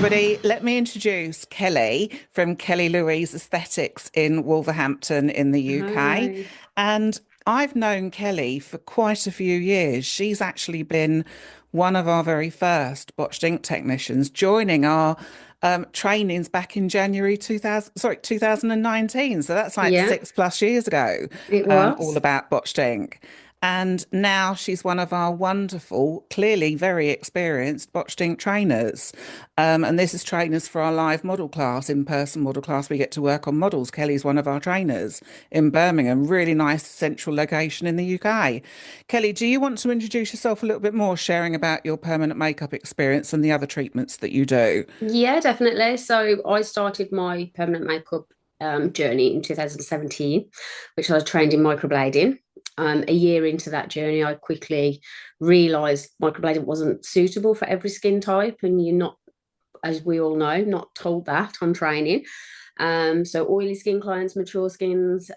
everybody. Let me introduce Kelly from Kelly Louise Aesthetics in Wolverhampton in the UK. Hi. And I've known Kelly for quite a few years. She's actually been one of our very first Botched Ink technicians, joining our trainings back in January 2019. So that's like Yeah, 6+ years ago, it all was. about Botched Ink. And now she's one of our wonderful, clearly very experienced Botched Ink trainers. And this is trainers for our live model class, in-person model class. We get to work on models. Kelly's one of our trainers in Birmingham, really nice central location in the UK. Kelly, do you want to introduce yourself a little bit more, sharing about your permanent makeup experience and the other treatments that you do? Yeah, definitely. So I started my permanent makeup journey in 2017, which I trained in microblading. A year into that journey, I quickly realised microblading wasn't suitable for every skin type, and you're not, as we all know, not told that on training. So oily skin clients, mature skins,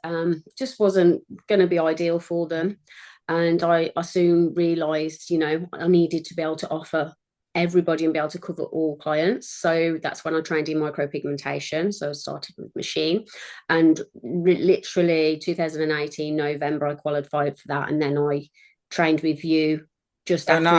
just wasn't going to be ideal for them. And I soon realised, I needed to be able to offer everybody and be able to cover all clients. So that's when I trained in micropigmentation. So I started with machine, and literally 2018 November I qualified for that, and then I trained with you just Oh, after in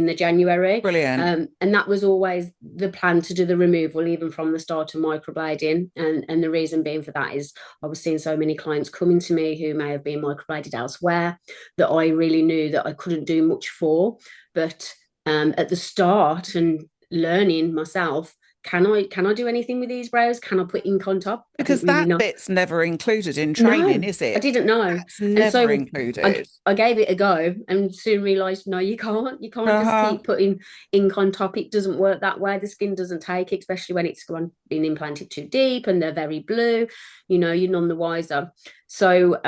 the nice. January. Brilliant. And that was always the plan, to do the removal even from the start of microblading. And the reason being for that is I was seeing so many clients coming to me who may have been microbladed elsewhere that I really knew that I couldn't do much for. But at the start and learning myself, can I do anything with these brows? Can I put ink on top? I didn't Because really that know. bit's never included in training, No, is I it? didn't know. That's And never so included. I gave it a go and soon realized, no, you can't. You can't just Uh-huh. keep putting ink on top. It doesn't work that way. The skin doesn't take it, especially when it's been implanted too deep and they're very blue. You're none the wiser. So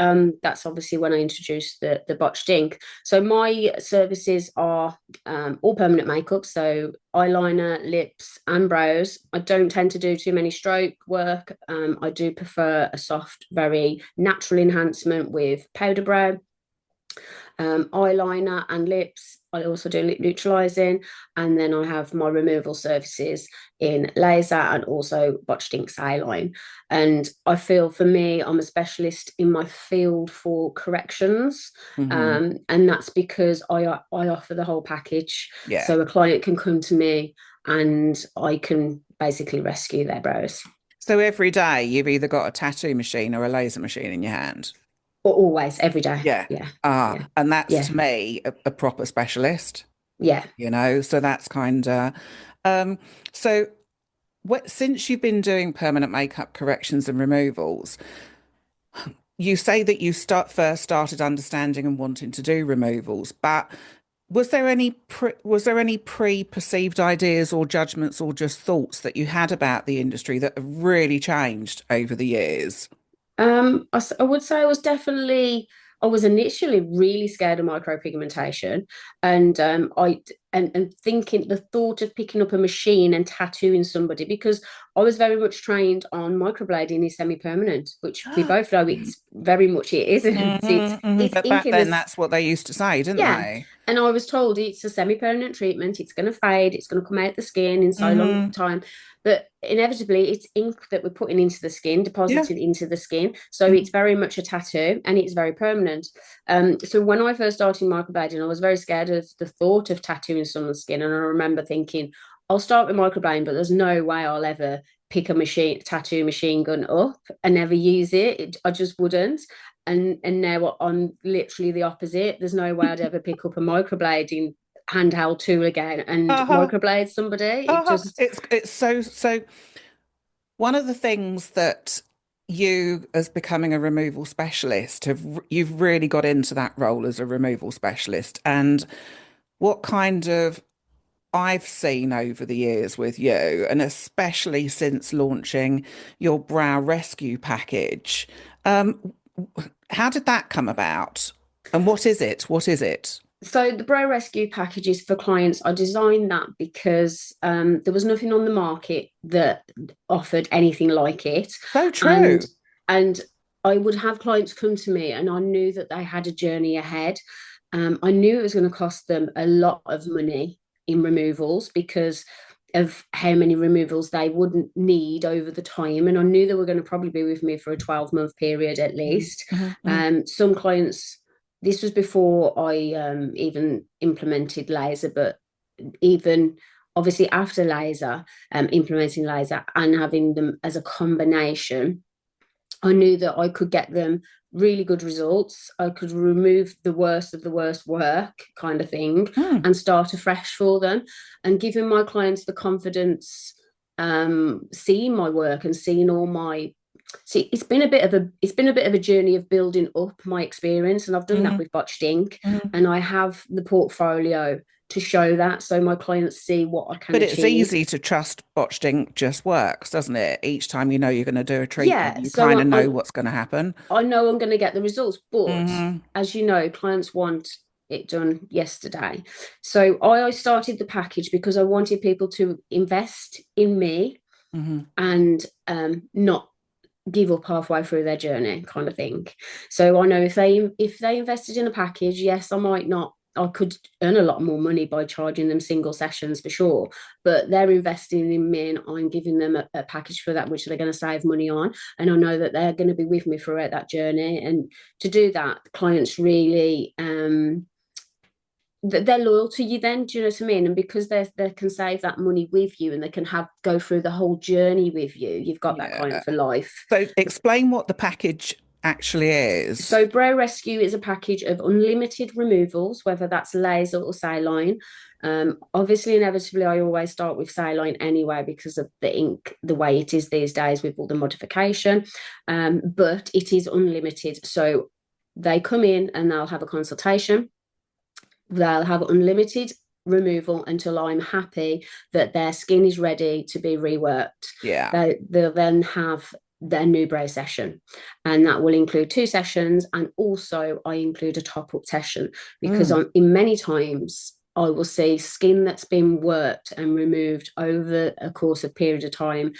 that's obviously when I introduced the botched ink. So my services are all permanent makeup. So eyeliner, lips, and brows. I don't tend to do too many stroke work. I do prefer a soft, very natural enhancement with powder brow, eyeliner and lips. I also do lip neutralizing, and then I have my removal services in laser and also botched ink saline. And I feel, for me, I'm a specialist in my field for corrections, Hmm. and that's because I offer the whole package. Yeah. So a client can come to me, and I can basically rescue their brows. So every day you've either got a tattoo machine or a laser machine in your hand. Or always, every day. Yeah. Yeah, yeah, And that's yeah, to me a proper specialist, yeah. so that's kind of so since you've been doing permanent makeup corrections and removals, you say that you first started understanding and wanting to do removals, but was there any pre-perceived ideas or judgments or just thoughts that you had about the industry that have really changed over the years? I would say I was initially really scared of micropigmentation, and and thinking the thought of picking up a machine and tattooing somebody, because I was very much trained on microblading is semi-permanent, which we both know it's very much it isn't. It's it's But ink back in then, this. that's what they used to say, didn't Yeah. they? And I was told it's a semi-permanent treatment. It's going to fade. It's going to come out the skin in so long Hmm. time. But inevitably, it's ink that we're putting into the skin, Yeah. deposited into the skin. So Mhm. it's very much a tattoo, and it's very permanent. So when I first started microblading, I was very scared of the thought of tattooing someone's skin. And I remember thinking, I'll start with microblading, but there's no way I'll ever pick tattoo machine gun up and never use it. I just wouldn't. And now I'm literally the opposite. There's no way I'd ever pick up a microblading handheld tool again and Uh-huh. microblade somebody. It Uh-huh. just, It's so one of the things that you, as becoming a removal specialist, you've really got into that role as a removal specialist. And what kind of I've seen over the years with you, and especially since launching your brow rescue package, um, how did that come about? And what is it? What is it? so the Brow Rescue packages for clients, I designed that because there was nothing on the market that offered anything like it. So And true. and I would have clients come to me, and I knew that they had a journey ahead. I knew it was going to cost them a lot of money in removals, because of how many removals they wouldn't need over the time. And I knew they were going to probably be with me for a 12-month period at Mhm, least. mhm, mhm. Some clients, this was before I even implemented laser, but even obviously after laser, implementing laser and having them as a combination, I knew that I could get them really good results. I could remove the worst of the worst work, kind of thing, Mm, and start afresh for them, and giving my clients the confidence, seeing my work and seeing all my. See, it's been a bit of a journey of building up my experience, and I've done that mhm, with Botched Ink, mhm. and I have the portfolio to show that, so my clients see what I can But it's achieve. easy to trust botched ink just works, doesn't it? Each time you know you're going to do a treatment, Yeah, you so kind of know what's going to happen. I know I'm going to get the results, but Hmm. as you know, clients want it done yesterday. So I started the package because I wanted people to invest in me Hmm. and not give up halfway through their journey, kind of thing. So I know if they invested in a package, yes, I might not. I could earn a lot more money by charging them single sessions for sure, but they're investing in me and I'm giving them a package for that, which they're going to save money on. And I know that they're going to be with me throughout that journey. And to do that, clients really they're loyal to you then, do you know what I mean? And because they can save that money with you and they can have go through the whole journey with you, you've got that Yeah. client for life. So explain what the package actually is. So Brow Rescue is a package of unlimited removals, whether that's laser or saline. Obviously, inevitably, I always start with saline anyway because of the ink, the way it is these days with all the modification. But it is unlimited. So they come in and they'll have a consultation. They'll have unlimited removal until I'm happy that their skin is ready to be reworked. Yeah. They'll then have their new brow session, and that will include 2 sessions, and also I include a top-up session because Mm. in many times I will see skin that's been worked and removed over a course of period of time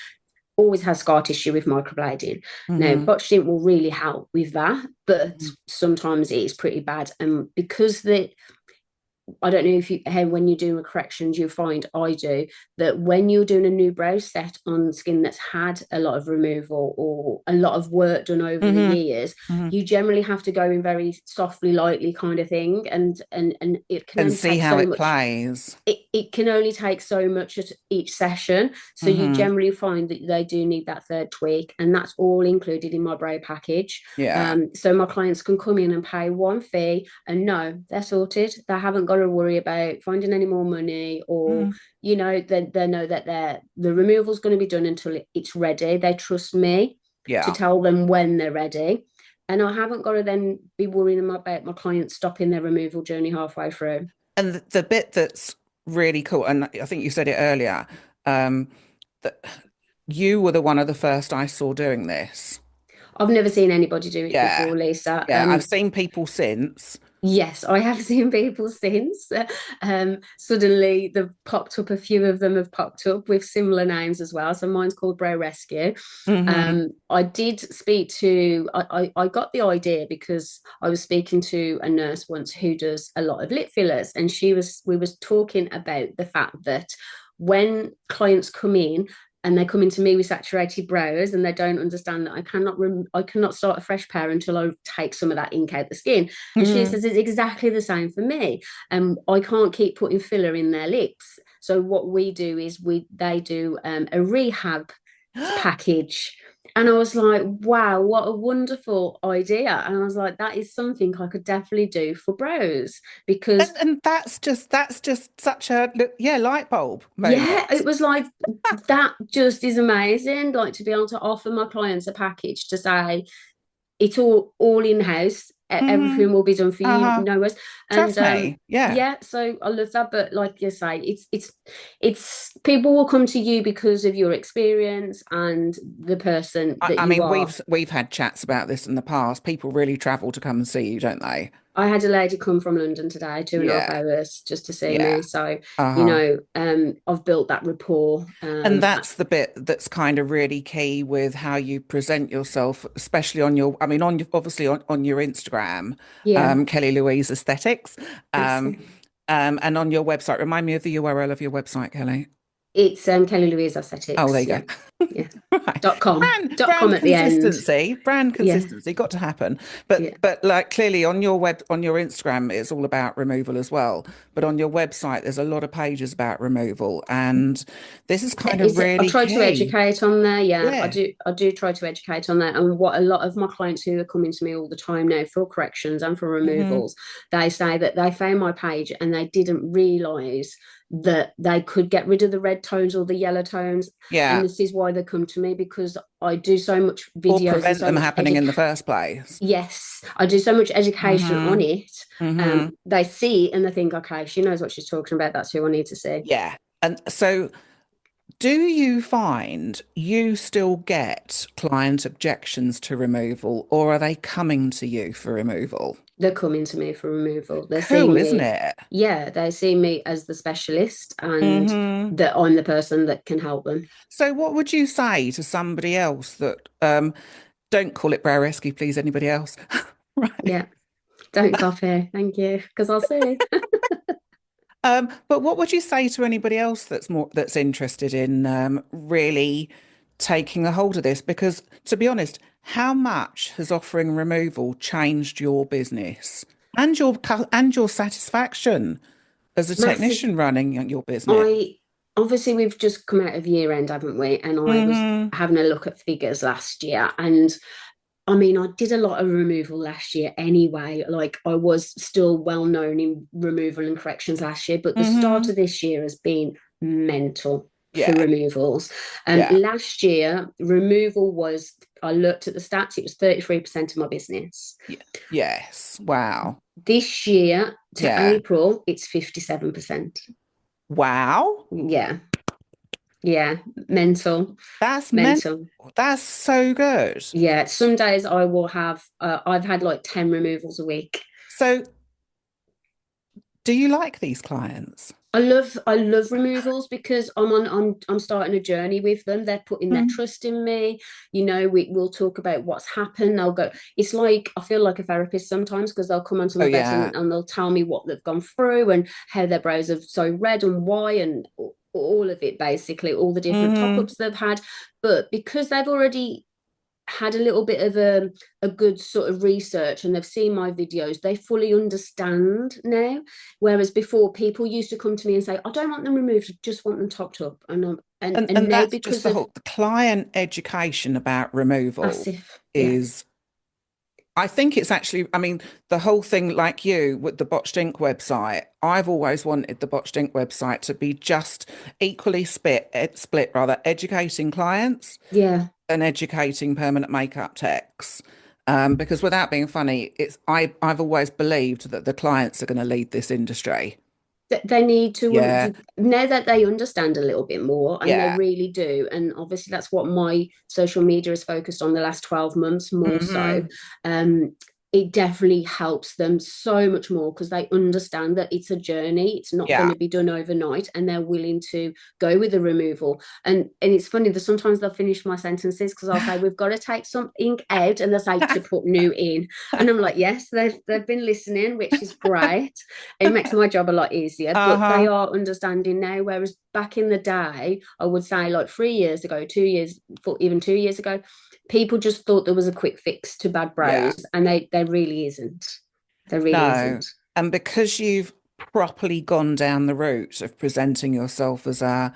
always has scar tissue with microblading. Now, Hmm. botched ink will really help with that, but sometimes it is pretty bad. And because I don't know if you when you're doing corrections, you find I do that when you're doing a new brow set on skin that's had a lot of removal or a lot of work done over the Hmm. years, Hmm. you generally have to go in very softly, lightly kind of thing, and it can And only see take how so it much. plays. It can only take so much at each session. So you Hmm. generally find that they do need that third tweak, and that's all included in my brow package. Yeah. So my clients can come in and pay one fee and no, they're sorted. They haven't got to worry about finding any more money or, Mm. they know that the removal's going to be done until it's ready. They trust me to Yeah. tell them when they're ready. And I haven't got to then be worrying about my clients stopping their removal journey halfway through. And the bit that's really cool, and I think you said it earlier, um, that you were the one of the first I saw doing this. I've never seen anybody do it Yeah. before, Lisa. Yeah. I've seen people since. Yes, I have seen people since. Suddenly, they've popped up. A few of them have popped up with similar names as well. So mine's called Brow Rescue. Hmm. I did speak to. I got the idea because I was speaking to a nurse once who does a lot of lip fillers, and we was talking about the fact that when clients come in and they come into me with saturated brows and they don't understand that I cannot start a fresh pair until I take some of that ink out the skin. And she Hmm. says it's exactly the same for me. And I can't keep putting filler in their lips. So what we do is they do a rehab package. And I was like, wow, what a wonderful idea. And I was like, that is something I could definitely do for brows because And that's just such a yeah, light bulb yeah, moment. it was like that just is amazing. Like to be able to offer my clients a package to say it's all in house. Hmm. Everything will be done for you, Uh-huh. no worries. And Trust me. Yeah. yeah, so I love that. But like you say, it's people will come to you because of your experience and the person I, that I you mean, are. we've had chats about this in the past. People really travel to come and see you, don't they? I had a lady come from London today, 2.5 Yeah. hours just to see Yeah. me. So, Uh-huh. I've built that rapport. And that's the bit that's kind of really key with how you present yourself, especially on your, I mean, obviously on your Instagram, Yeah, Kelly Louise Aesthetics, um, excellent. and on your website. Remind me of the URL of your website, Kelly. It's Kelly Louise Oh, there Aesthetics. you Yeah. go. Yeah. Right. Dot com. Dot com Brand at the end. consistency, brand Yeah. consistency got to happen. Yeah. But like clearly on your on your Instagram, it's all about removal as well. But on your website, there's a lot of pages about removal, and this is kind of I really try to key. educate on there. Yeah, I Yeah. do. I do try to educate on that. And what a lot of my clients who are coming to me all the time now for corrections and for Hmm. removals, they say that they found my page and they didn't realize that they could get rid of the red tones or the yellow tones. And Yeah. this is why they come to me, because I do so much Or videos and prevent so them much happening in education. the first place. Yes, I do so much education on Hmm. it. Hmm. They see it and they think, okay, she knows what she's talking about. That's who I need to see. Yeah. And so do you find you still get client objections to removal, or are they coming to you for removal? They're coming to me for removal. They see Cool, isn't me, it? yeah, they see me as the specialist and Hmm. that I'm the person that can help them. So, what would you say to somebody else that don't call it brow rescue, please? Anybody else? Right. Yeah, don't copy. Thank you. Because I'll see. But what would you say to anybody else that's interested in really taking a hold of this? Because to be honest, how much has offering removal changed your business and and your satisfaction as a Massive. technician running your business? I obviously we've just come out of year end, haven't we? And I was Hmm. having a look at figures last year, and I mean, I did a lot of removal last year anyway. Like, I was still well known in removal and corrections last year, but the start Hmm. of this year has been mental for Yeah. removals. Yeah. Last year, removal was, I looked at the stats, it was 33% of my business. Yeah. Yes. Wow. This year to Yeah. April, it's 57%. Wow. Yeah, yeah, mental, That's meant. mental. That's so good. Yeah, some days I will have, I've had like 10 removals a week. So, do you like these clients? I love removals because I'm starting a journey with them. They're putting their Mm. trust in me. We'll talk about what's happened. They'll go, it's like I feel like a therapist sometimes because they'll come onto Oh my bed yeah. and they'll tell me what they've gone through and how their brows are so red and why and all of it basically, all the different top Hmm. ups they've had. But because they've already had a little bit of a good sort of research and they've seen my videos, they fully understand now. Whereas before, people used to come to me and say, I don't want them removed, I just want them topped up. And And now that's just because the of whole the client education about removal passive, yeah, is I think it's actually, I mean, the whole thing, like you with the Botched Ink website, I've always wanted the Botched Ink website to be just equally split rather, educating clients yeah, and educating permanent makeup techs. Because without being funny, I've always believed that the clients are going to lead this industry. they need to Yeah, now that they understand a little bit more, and they yeah. really do. And obviously that's what my social media is focused on the last 12 months more so. Hmm. um it definitely helps them so much more because they understand that it's a journey, it's not going Yeah. to be done overnight, and they're willing to go with the removal. And it's funny that sometimes they'll finish my sentences because I'll say we've got to take some ink out and they'll say to put new in, and I'm like, yes, they've been listening, which is great. It makes my job a lot easier, but they Uh-huh. are understanding now. Whereas back in the day, I would say like 3 years ago, 2 years, even 2 years ago, people just thought there was a quick fix to bad Yeah. brows, and there really isn't. There really No. isn't. And because you've properly gone down the route of presenting yourself as a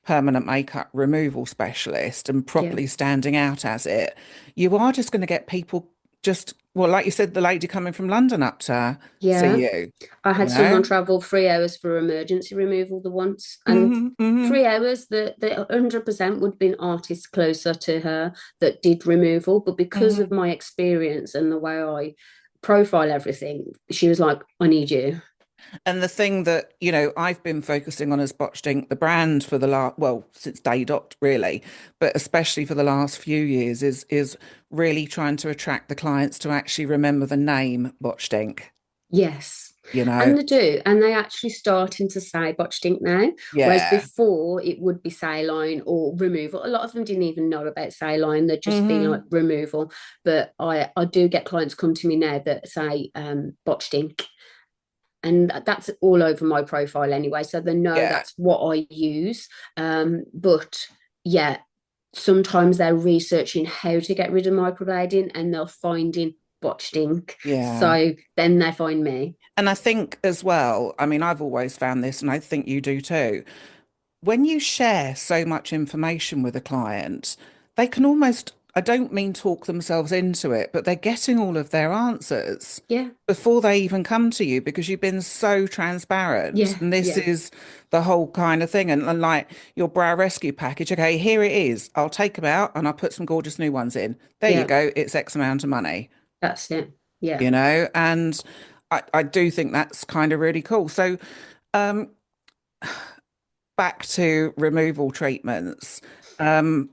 permanent makeup removal specialist and Yeah. properly standing out as it, you are just going to get people just, well, like you said, the lady coming from London up to Yeah. see you, I you had someone know? travel 3 hours for emergency removal the once, and Hmm. Hmm. 3 hours, the 100% would have been artists closer to her that did removal. But because Hmm. of my experience and the way I profile everything, she was like, I need you. And the thing that, I've been focusing on as Botched Ink, the brand for the last, well, since day dot really, but especially for the last few years is really trying to attract the clients to actually remember the name Botched Ink, Yes. you know? And they do. And they actually starting to say botched ink now. Whereas Yeah. before it would be saline or removal. A lot of them didn't even know about saline. They'd just be like Hmm. removal. But I do get clients come to me now that say botched ink. and that's all over my profile anyway, so they know Yeah. that's what I use. But yeah, sometimes they're researching how to get rid of microblading and they're finding botched ink. Yeah. So then they find me. And I think as well, I mean, I've always found this, and I think you do too. When you share so much information with a client, they can almost, I don't mean talk themselves into it, but they're getting all of their answers Yeah, before they even come to you because you've been so transparent. yeah, And this yeah, is the whole kind of thing. And like your brow rescue package, okay, here it is. I'll take them out and I'll put some gorgeous new ones in. There you yeah. go. It's X amount of money, That's it. Yeah, you know? And I do think that's kind of really cool. So, um, back to removal treatments. Um,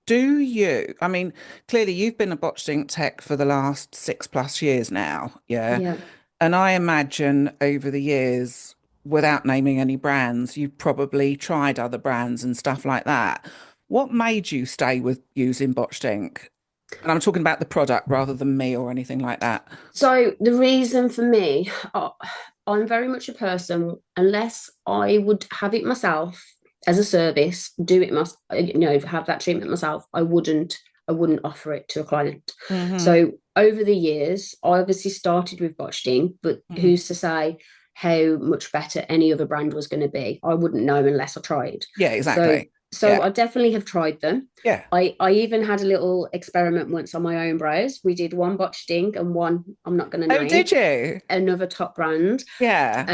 do you, I mean, clearly you've been a botched ink tech for the last 6+ years now, yeah? yeah. And I imagine over the years, without naming any brands, you've probably tried other brands and stuff like that. What made you stay with using botched ink? And I'm talking about the product rather than me or anything like that. So the reason for me, I'm very much a person, unless I would have it myself as a service, do it myself, have that treatment myself, I wouldn't offer it to a client. Hmm. So over the years, I obviously started with Botched Ink, but Hmm. who's to say how much better any other brand was going to be? I wouldn't know unless I tried. Yeah, So exactly. so Yeah. I definitely have tried them. Yeah. I even had a little experiment once on my own brows. We did one Botched Ink and one I'm not going to Oh, name, did you? another top brand, Yeah.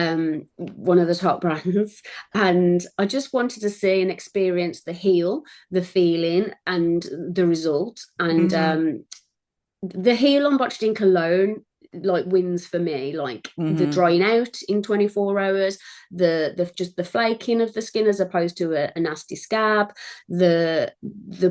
one of the top brands. And I just wanted to see and experience the heel, the feeling, and the result. And Hmm. the heel on Botched Ink alone like wins for me, like the Hmm. drying out in 24 hours, the just the flaking of the skin as opposed to a nasty scab, the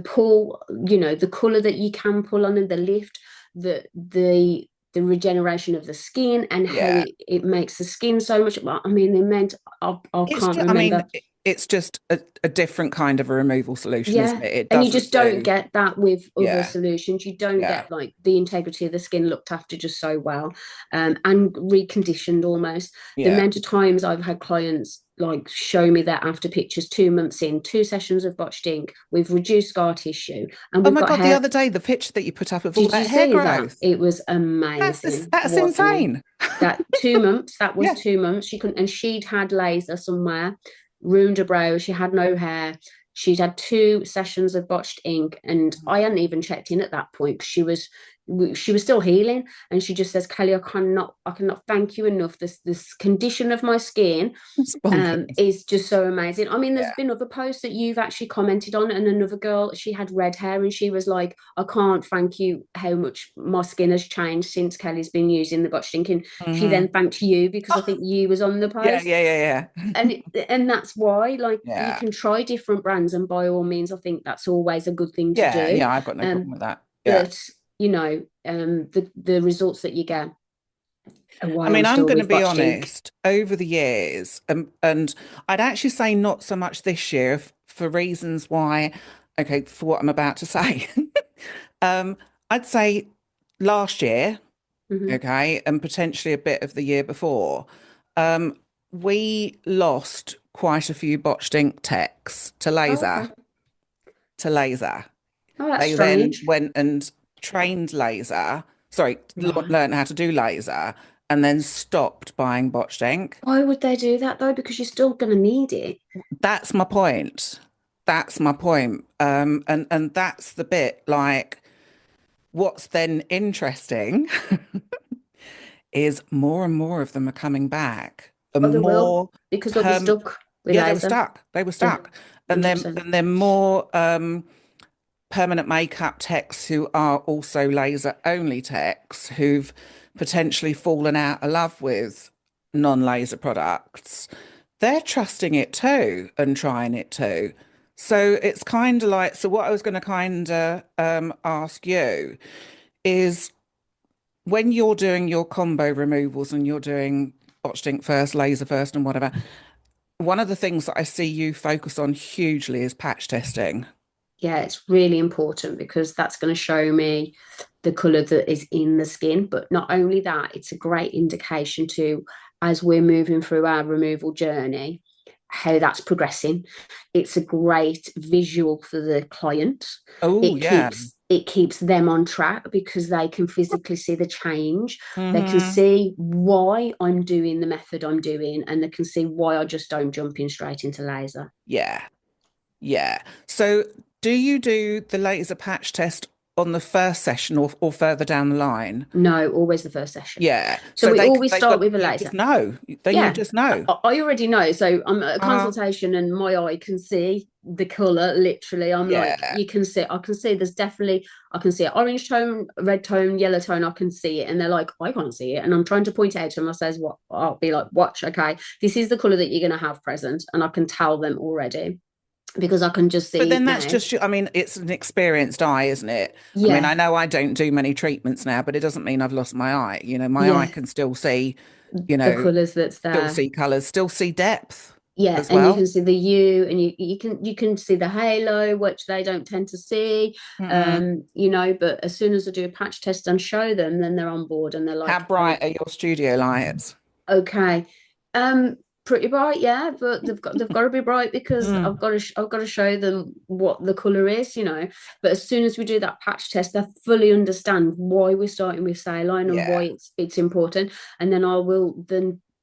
pull, the color that you can pull on, and the lift, the regeneration of the skin, and how Yeah. it makes the skin so much. I mean, they meant I It's can't just, I mean, remember. it's just a different kind of a removal solution, isn't Yeah. it? It And you doesn't just don't do, get that with other yeah, solutions. You don't yeah, get like the integrity of the skin looked after just so well, and reconditioned almost. The yeah. amount of times I've had clients like show me that after pictures 2 months in, 2 sessions of Botched Ink, we've reduced scar tissue and Oh we've my got God, the hair. other day, the picture that you put up of all Did you that hair see that? growth, It was amazing. that's What I mean, insane. that 2 months, that was Yeah. 2 months. She couldn't, and she'd had laser somewhere, ruined her brow. She had no hair. She'd had 2 sessions of Botched Ink, and I hadn't even checked in at that point because she was still healing. And she just says, Kelly, I cannot thank you enough. This condition of my skin It's bonkers. is just so amazing. I mean, there's Yeah. been other posts that you've actually commented on, and another girl, she had red hair, and she was like, I can't thank you how much my skin has changed since Kelly's been using the Botched Ink. And she Hmm. then thanked you because I Oh, think you was on the yeah, post. yeah, yeah, And yeah. and that's why, like, you Yeah. can try different brands, and by all means, I think that's always a good thing to Yeah, do. yeah, I've got no Um, problem with that. Yeah. but the results that you get are I why I'm mean, I'm still going to with be Botched Ink. honest, over the years, and I'd actually say not so much this year for reasons why, okay, for what I'm about to say. Um, I'd say last year, Hmm. okay, and potentially a bit of the year before, um, we lost quite a few botched ink techs Oh, okay. to laser. Oh, that's They then strange. went and trained laser, sorry, Right. learned how to do laser, and then stopped buying botched ink. Why would they do that though? Because you're still going to need it. That's my point. That's my point. And that's the bit like what's then interesting is more and more of them are coming back. Oh, And they will, more because they'll be perm stuck with yeah, they were laser. stuck. They were Yeah, stuck. And 100%. then more permanent makeup techs who are also laser only techs who've potentially fallen out of love with non-laser products. They're trusting it too and trying it too. So it's kind of like, so what I was going to kind of ask you is when you're doing your combo removals and you're doing botched ink first, laser first, and whatever, one of the things that I see you focus on hugely is patch testing. Yeah, it's really important because that's going to show me. the colour that is in the skin. But not only that, it's a great indication to, as we're moving through our removal journey, how that's progressing. It's a great visual for the client. Oh, yeah. It keeps them on track because they can physically see the change. They can Hmm. see why I'm doing the method I'm doing, and they can see why I just don't jump in straight into laser. Yeah. Yeah. So do you do the laser patch test on the first session or further down the line? No, always the first session. Yeah. So So we always they start but with a you just laser. know. Then you Yeah, just know. I already know. So I'm at a Uh, consultation and my eye can see the color. Literally, I'm like, yeah. you can see. I can see. There's definitely. I can see it. Orange tone, red tone, yellow tone. I can see it, and they're like, I can't see it, and I'm trying to point it out to them. I says, what? I'll be like, watch. Okay, this is the color that you're going to have present, and I can tell them already because I can just But see it then that's now. just, I mean, it's an experienced eye, isn't it? I mean, Yeah, I know I don't do many treatments now, but it doesn't mean I've lost my eye. You know, my eye yeah. can still see, you The know, colors that's still there. see colours, still see depth Yeah, as and you well. can see the U, and you can see the halo, which they don't tend to see. Mm-mm. But as soon as I do a patch test and show them, then they're on board and they're How like, oh, bright are your studio lights? okay. um Pretty bright, yeah, but they've got to be bright because Mm. I've got to show them what the color is. But as soon as we do that patch test, they fully understand why we're starting with saline and why Yeah. it's important. And then I will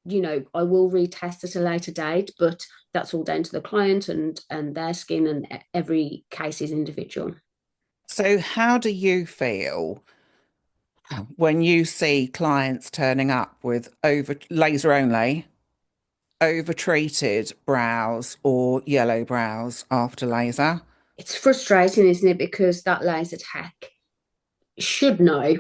retest at a later date, but that's all down to the client and their skin, and every case is individual. So how do you feel when you see clients turning up with over laser only, over treated brows or yellow brows after laser? It's frustrating, isn't it? Because that laser tech should know,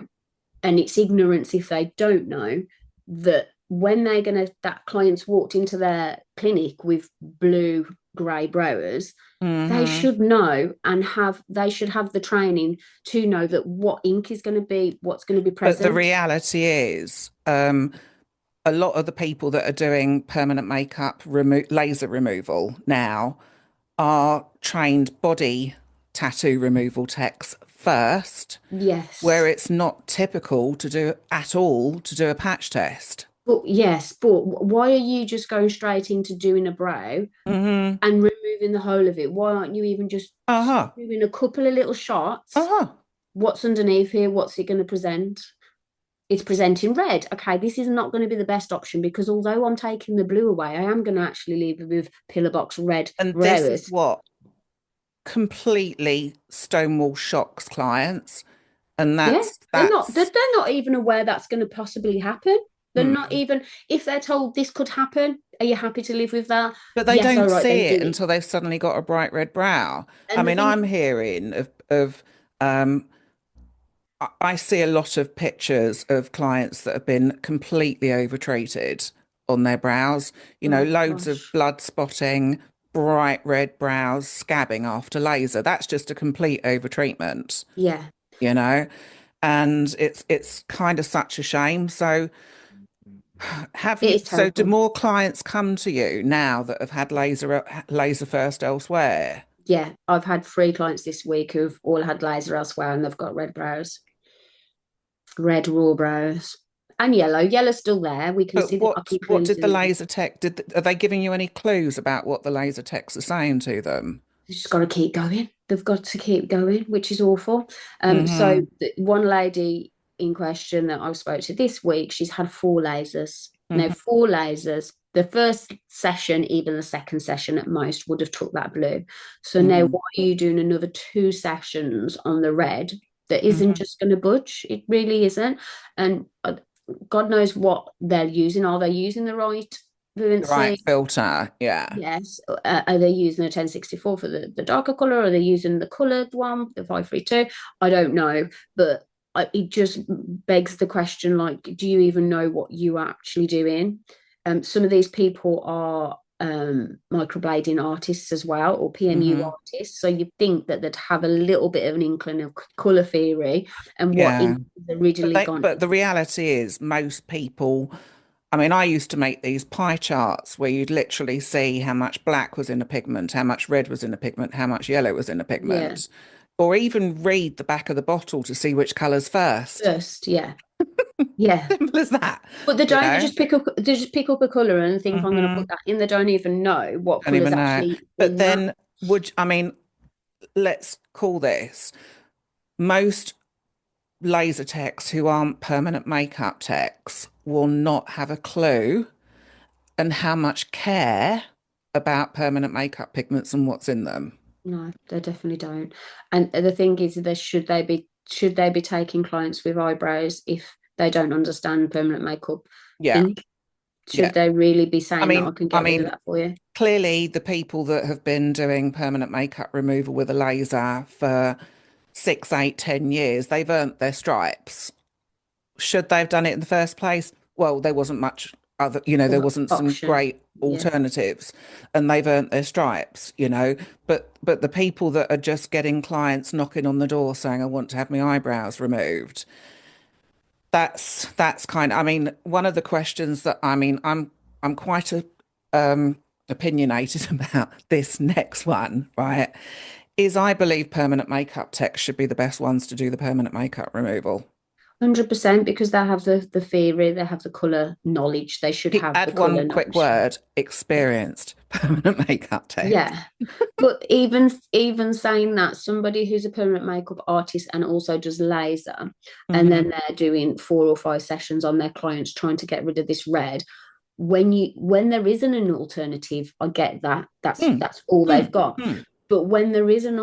and it's ignorance if they don't know that when that client's walked into their clinic with blue grey brows, they Hmm. should know and they should have the training to know that what ink is going to be, what's going to be But the present. reality is, a lot of the people that are doing permanent makeup laser removal now are trained body tattoo removal techs first, where Yes. it's not typical to do at all to do a patch test. But yes, but why are you just going straight into doing a brow Hmm. and removing the whole of it? Why aren't you even just Uh-huh. doing a couple of little shots? Uh-huh. What's underneath here? What's it going to present? It's presenting red. Okay, this is not going to be the best option because although I'm taking the blue away, I am going to actually leave it with pillar box red And this is rowers. what completely stonewall shocks clients. And Yeah, that's they're not even aware that's going to possibly happen. They're not mm. even, if they're told this could happen, are you happy to live with that? But they Yes, all don't right, see then it do it. until they've suddenly got a bright red brow. I And the mean, I'm thing, hearing of I see a lot of pictures of clients that have been completely overtreated on their brows, oh loads of gosh, blood spotting, bright red brows, scabbing after laser. That's just a complete overtreatment, yeah, you know, and it's kind of such a shame. So it is so do terrible. more clients come to you now that have had laser first elsewhere? Yeah, I've had 3 clients this week who've all had laser elsewhere and they've got red brows, red raw brows, and yellow. Yellow's still there. We can But see that. I can what clearly did see the them. laser tech are they giving you any clues about what the laser techs are saying to them? They've just got to keep going. They've got to keep going, which is awful. So Hmm. one lady in question that I spoke to this week, she's had 4 lasers. Now, Hmm. 4 lasers. The first session, even the second session at most, would have took that blue. So now, Hmm. why are you doing another 2 sessions on the red? That isn't Hmm. just going to budge. It really isn't. And God knows what they're using. Are they using the right The right fluency? filter, yeah. Yes. Are they using a 1064 for the darker color? Or are they using the colored one, the 532? I don't know. But it just begs the question, like, do you even know what you are actually doing? Some of these people are microblading artists as well, or PMU Hmm. artists. So you think that they'd have a little bit of an inkling of color theory and what Yeah. ink has originally gone But into. the reality is most people, I mean, I used to make these pie charts where you'd literally see how much black was in a pigment, how much red was in a pigment, how much yellow was in a Yeah. pigment. or even read the back of the bottle to see which colour's first. First, yeah, yeah. Simple as that, But they you don't. know? They just pick up a color and think I'm going to put Hmm. that in. They don't even know what Don't color's even know. actually But in that. then I mean, let's call this most laser techs who aren't permanent makeup techs will not have a clue and how much care about permanent makeup pigments and what's in them. No, they definitely don't. And the thing is, should they be taking clients with eyebrows if they don't understand permanent makeup Yeah, ink? yeah. Should they really be I saying that mean, I can I get rid of mean, that for you? clearly the people that have been doing permanent makeup removal with a laser for 6, 8, 10 years, they've earned their stripes. Should they have done it in the first place? Well, there wasn't much other, there Or wasn't some option? great Yeah, alternatives, and they've earned their stripes. But the people that are just getting clients knocking on the door saying, I want to have my eyebrows removed, that's kind of, I mean, one of the questions that, I mean, I'm quite opinionated about this next one, right? Is I believe permanent makeup techs should be the best ones to do the permanent makeup removal. 100% because they have the theory, they have the color knowledge. They should have the Add one color quick knowledge. word, Yeah, experienced permanent makeup tech. yeah. But even saying that, somebody who's a permanent makeup artist and also does laser, and Hmm. then they're doing 4 or 5 sessions on their clients trying to get rid of this red. When there isn't an alternative, I get that. Mm, That's all they've mm, got. mm, But when there is an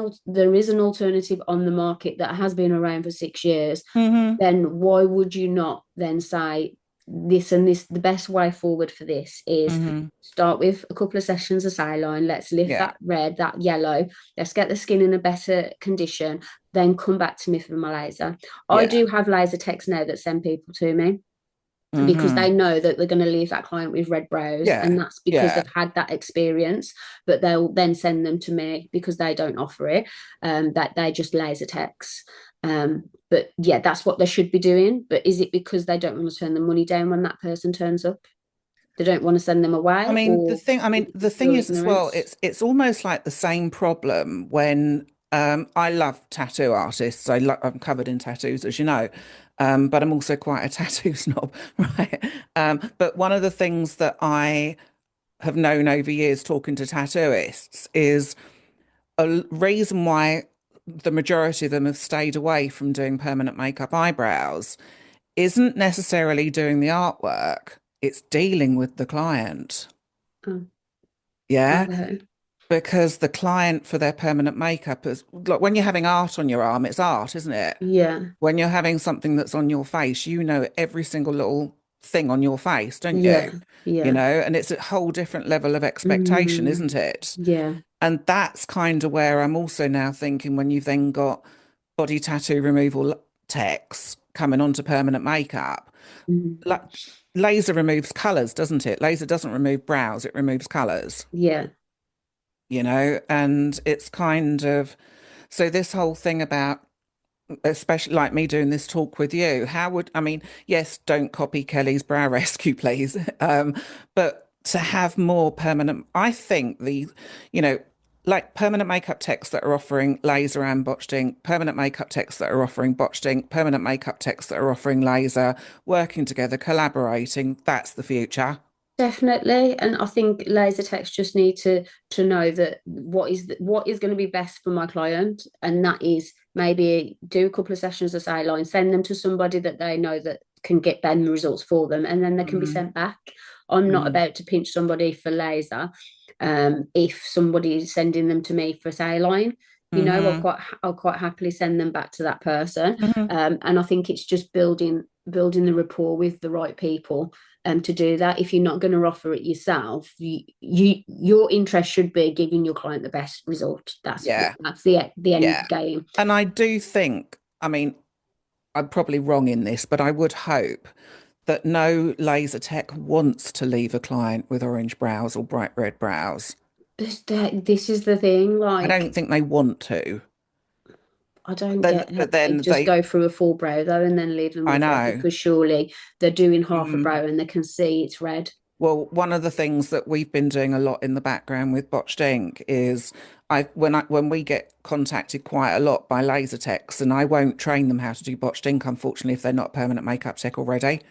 alternative on the market that has been around for 6 years, hmm. then why would you not then say this and this? The best way forward for this is Hmm. start with a couple of sessions of saline. Let's lift Yeah, that red, that yellow. Let's get the skin in a better condition. Then come back to me for my laser. I yeah, do have laser techs now that send people to me because hmm, they know that they're going to leave that client with red brows, and yeah, that's because yeah, they've had that experience. But they'll then send them to me because they don't offer it, that they just laser techs. But yeah, that's what they should be doing. But is it because they don't want to turn the money down when that person turns up? They don't want to send them away, or I is mean, it the just thing pure is as well, ignorance? it's almost like the same problem when I love tattoo artists. I'm covered in tattoos, as you know, but I'm also quite a tattoo snob, right? But one of the things that I have known over years talking to tattooists is reason why the majority of them have stayed away from doing permanent makeup eyebrows isn't necessarily doing the artwork, it's dealing with the client. Oh, Yeah. okay. Because the client for their permanent makeup is like when you're having art on your arm, it's art, isn't it? Yeah, When you're having something that's on your face, you know every single little thing on your face, don't yeah, you? yeah. And it's a whole different level of expectation, Mm, isn't it? yeah. And that's kind of where I'm also now thinking when you've then got body tattoo removal techs coming onto permanent makeup, Mm, like laser removes colors, doesn't it? Laser doesn't remove brows, it removes colors, yeah. and it's kind of so this whole thing about especially like me doing this talk with you, how would I mean, yes, don't copy Kelly's brow rescue, please. But to have more permanent, I think you know, like permanent makeup techs that are offering laser and botched ink, permanent makeup techs that are offering botched ink, permanent makeup techs that are offering laser, working together, collaborating, that's the future. Definitely, and I think laser techs just need to know that what is going to be best for my client, and that is maybe do a couple of sessions of sideline, send them to somebody that they know that can get them results for them, and then they can be Mm, sent back. I'm not mm, about to pinch somebody for laser. If somebody is sending them to me for saline, mm-hmm, I'll quite happily send them back to that person. mm-hmm. And I think it's just building the rapport with the right people to do that. If you're not going to offer it yourself, your interest should be giving your client the best result. Yeah, That's the end yeah. game. And I do think, I mean, I'm probably wrong in this, but I would hope that no laser tech wants to leave a client with orange brows or bright red brows. This is the thing. I don't Like, think they want to. I don't get how But they then just go through a full brow though and then leave them I with red know. because surely they're doing half a Mm, brow and they can see it's red. Well, one of the things that we've been doing a lot in the background with Botched Ink is when we get contacted quite a lot by laser techs, and I won't train them how to do Botched Ink, unfortunately, if they're not permanent makeup tech already,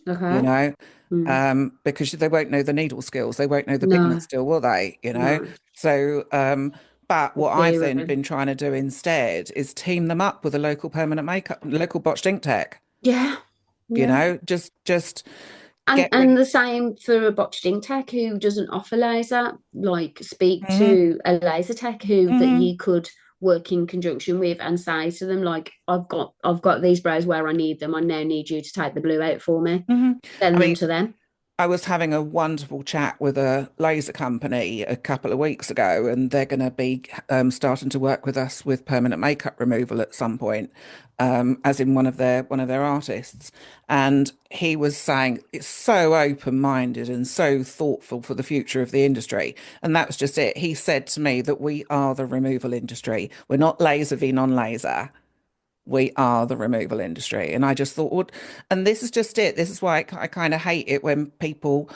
you Okay. know, Mm. because they won't know the needle skills, they won't know the pigment No, still, will they? no. So, but The what I've then theory. been trying to do instead is team them up with a local Botched Ink tech, Yeah, yeah. just And get rid. the same for a botched ink tech who doesn't offer laser, like speak Mhm, to a laser tech who that mhm, you could work in conjunction with and say to them, like, I've got these brows where I need them. I now need you to take the blue out for me. mhm. I Send them mean, to them. I was having a wonderful chat with a laser company a couple of weeks ago, and they're going to be starting to work with us with permanent makeup removal at some point, as in one of their artists. And he was saying it's so open-minded and so thoughtful for the future of the industry. And that was just it. He said to me that we are the removal industry. We're not laser v non-laser. We are the removal industry. And I just thought, what? And this is just it. This is why I kind of hate it when people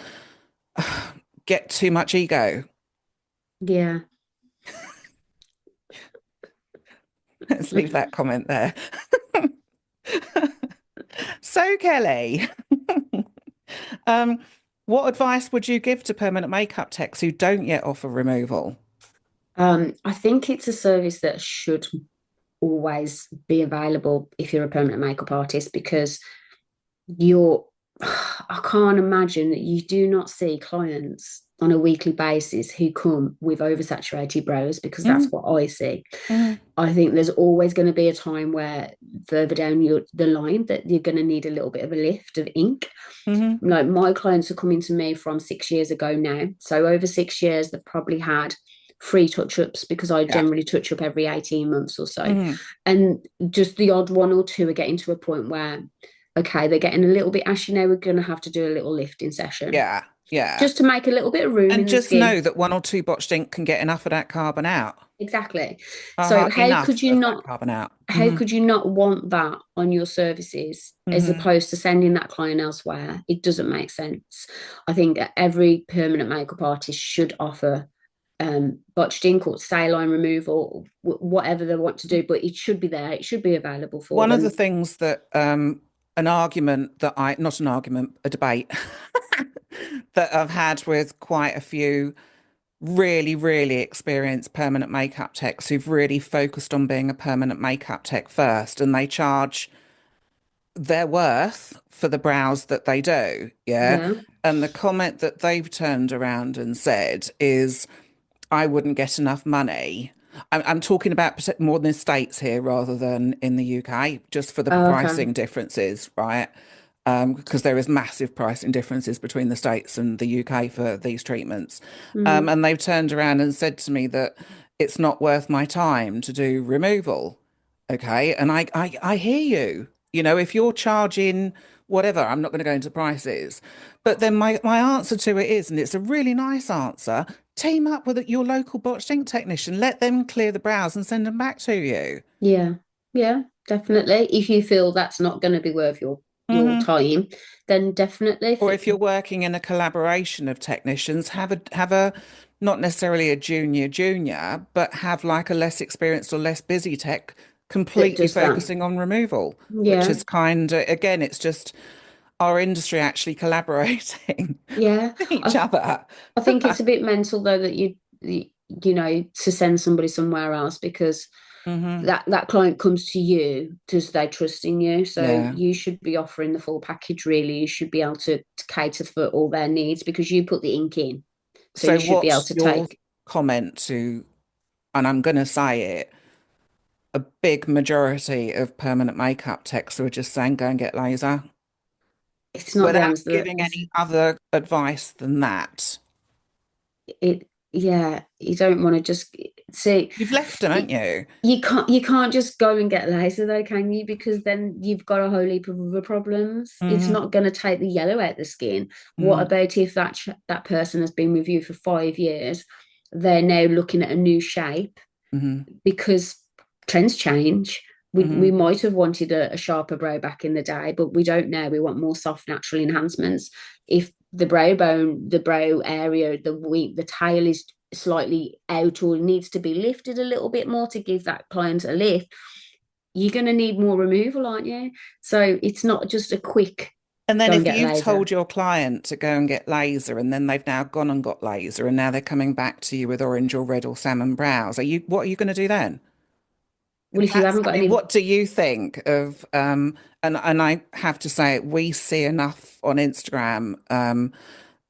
get too much ego. Yeah. Let's leave that comment there. So, Kelly, um, what advice would you give to permanent makeup techs who don't yet offer removal? I think it's a service that should always be available if you're a permanent makeup artist because you're I can't imagine that you do not see clients on a weekly basis who come with oversaturated brows because that's Mm, what I see. mm, I think there's always going to be a time where further down the line that you're going to need a little bit of a lift of ink. mm, Like my clients are coming to me from 6 years ago now. So over 6 years, they've probably had free touch-ups because I yeah. generally touch up every 18 months or so. Mm, And just the odd one or two are getting to a point where, okay, they're getting a little bit ashy now. We're going to have to do a little lifting session yeah. Yeah. just to make a little bit of room And in the just skin. know that one or two botched ink can get enough of that carbon out. Exactly. So Enough of that carbon out. how could you not want that on your services as Hmm. opposed to sending that client elsewhere? It doesn't make sense. I think every permanent makeup artist should offer botched ink or saline removal, whatever they want to do, but it should be there. It should be available for One of the them. things that an argument that I, not an argument, a debate that I've had with quite a few really, really experienced permanent makeup techs who've really focused on being a permanent makeup tech first, and they charge their worth for the brows that they do. Yeah. Yeah. And the comment that they've turned around and said is, I wouldn't get enough money. I'm talking about more in the States here rather than in the UK, just for the Oh, okay. pricing differences, right? Because there is massive pricing differences between the States and the UK for these treatments. Mm, And they've turned around and said to me that it's not worth my time to do removal. Okay. And I hear you. If you're charging whatever, I'm not going to go into prices. But then my answer to it is, and it's a really nice answer, team up with your local botched ink technician, let them clear the brows and send them back to you. yeah. Yeah, definitely. If you feel that's not going to be worth your Hmm. time, then definitely Or if you're working in a collaboration of technicians, have a not necessarily a junior, but have like a less experienced or less busy tech that completely does that. focusing on removal, which Yeah. is again, it's just our industry actually collaborating Yeah. with I each th other. I think it's a bit mental though that you know to send somebody somewhere else because Hmm. that client comes to you because they trust in you. So Yeah. you should be offering the full package really. You should be able to cater for all their needs because you put the ink in. So you So should be able what's to your take comment to, and I'm going to say it, a big majority of permanent makeup techs who are just saying go and get laser it's not the without answer. giving any other advice than that. It yeah, you don't want to just see You've left them, haven't you? you can't just go and get laser though, can you? Because then you've got a whole heap of other problems. It's Hmm. not going to take the yellow out the skin. What Hmm. about if that person has been with you for 5 years? They're now looking at a new shape Hmm. because trends change. We Hmm. might have wanted a sharper brow back in the day, but we don't now. We want more soft, natural enhancements. If the brow bone, the brow area, the tail is slightly out or needs to be lifted a little bit more to give that client a lift, you're going to need more removal, aren't you? So it's not just a quick And then go and if get you've laser. told your client to go and get laser and then they've now gone and got laser and now they're coming back to you with orange or red or salmon brows, what are you going to do then? Well, if you haven't I got mean, any what do you think of and I have to say we see enough on Instagram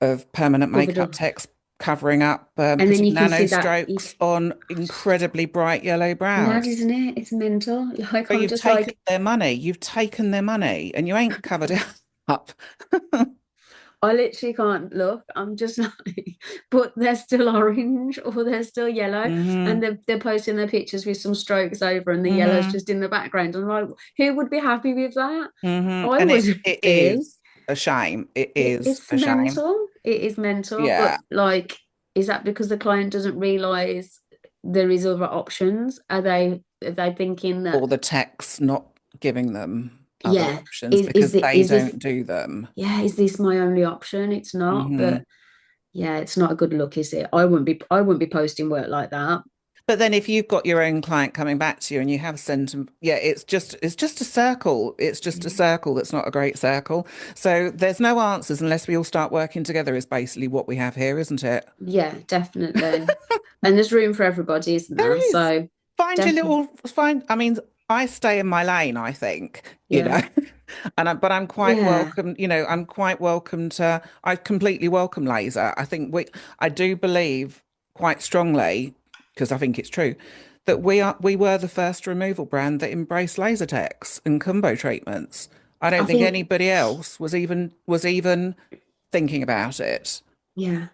of permanent covered makeup up, techs covering up, and then putting you can nano see that strokes on incredibly bright yellow mad, brows. isn't it? It's mental. Like So I'm you've just taken like, their money, and you ain't covered it up. I literally can't look. I'm just like, but they're still orange or they're still yellow, and Hmm. they're posting their pictures with some strokes over, and the yellow's Hmm. just in the background. I'm like, who would be happy with that? I And wouldn't it be. is a shame. It is It's a shame. mental. It is mental, but Yeah. like, is that because the client doesn't realize there is other options? Are they thinking that, Or the tech's not giving them other yeah, options is because it they is this don't do them. yeah, is this my only option? It's not, Hmm. but yeah, it's not a good look, is it? I wouldn't be posting work like that. But then if you've got your own client coming back to you and you have sent them, yeah, it's just a circle. It's just a Yeah, circle that's not a great circle. So there's no answers unless we all start working together is basically what we have here, isn't it? yeah, definitely. And there's room for everybody, isn't there? There is. So Find your definitely, little find. I mean, I stay in my lane, I think, yeah, but I'm quite yeah, welcome, I'm quite welcome to, I completely welcome laser. I do believe quite strongly, because I think it's true, that we were the first removal brand that embraced laser techs and combo treatments. I I don't think think, anybody else was even thinking about it, yeah.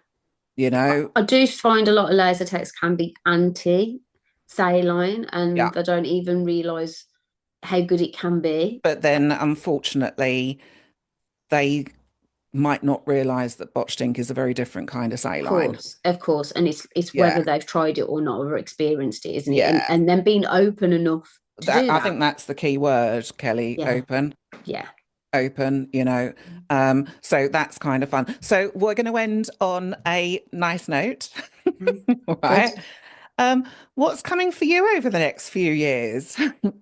you know? I do find a lot of laser techs can be anti saline and Yeah. they don't even realize how good it can be. But then unfortunately, they might not realize that botched ink is a very different kind of saline. Of course, and it's Yeah, whether they've tried it or not or experienced it, isn't it? And yeah. and then being open enough to That do I that. think that's the key word, Kelly. Yeah, Open, yeah. open. So that's kind of fun. So we're going to end on a nice note, Mm. Good. right? What's coming for you over the next few years?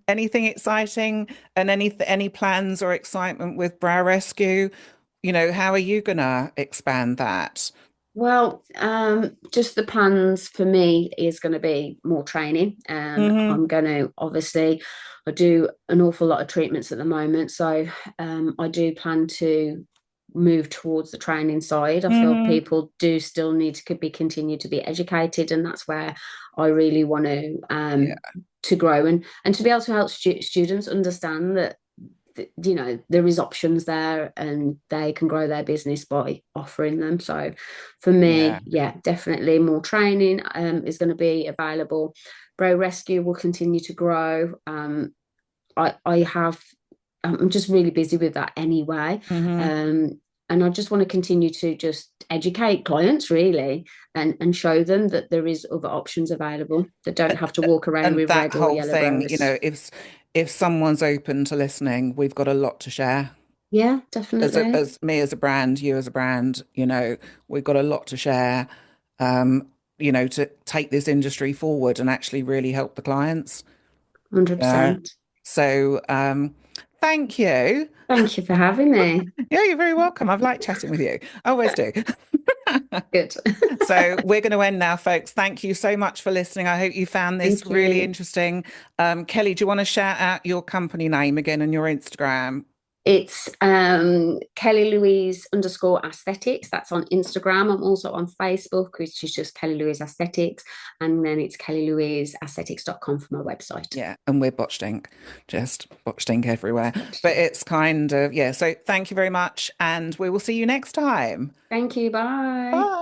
Anything exciting and any plans or excitement with Brow Rescue? How are you gonna expand that? Well, just the plans for me is going to be more training. Hmm. I'm going to obviously, I do an awful lot of treatments at the moment, so I do plan to move towards the training side. I feel Hmm. people do still need to be continue to be educated, and that's where I really want Yeah. to grow and to be able to help students understand that there is options there and they can grow their business by offering them. So for Yeah. me, yeah, definitely more training is going to be available. Brow Rescue will continue to grow. I have I'm just really busy with that anyway. Hmm. um and I just want to continue to just educate clients really and show them that there is other options available that don't have to walk around And with that red or whole yellow thing, brows. if someone's open to listening, we've got a lot to share. Yeah, definitely. As me as a brand, you as a brand, we've got a lot to share, um, to take this industry forward and actually really help the clients. Yeah. 100%. So, thank you. Thank you for having me. Yeah, you're very welcome. I've liked chatting with you. I always do. Good. So we're going to end now, folks. Thank you so much for listening. I hope you found this Thank really you. interesting. Kelly, do you want to shout out your company name again and your Instagram? It's Kelly Louise underscore aesthetics. That's on Instagram. I'm also on Facebook, which is just Kelly Louise Aesthetics. And then it's kellylouiseaesthetics.com for my website. Yeah, and we're Botched Ink, just Botched Ink everywhere. Botched But Ink. it's kind of, yeah. So thank you very much, and we will see you next time. Thank you. Bye. Bye.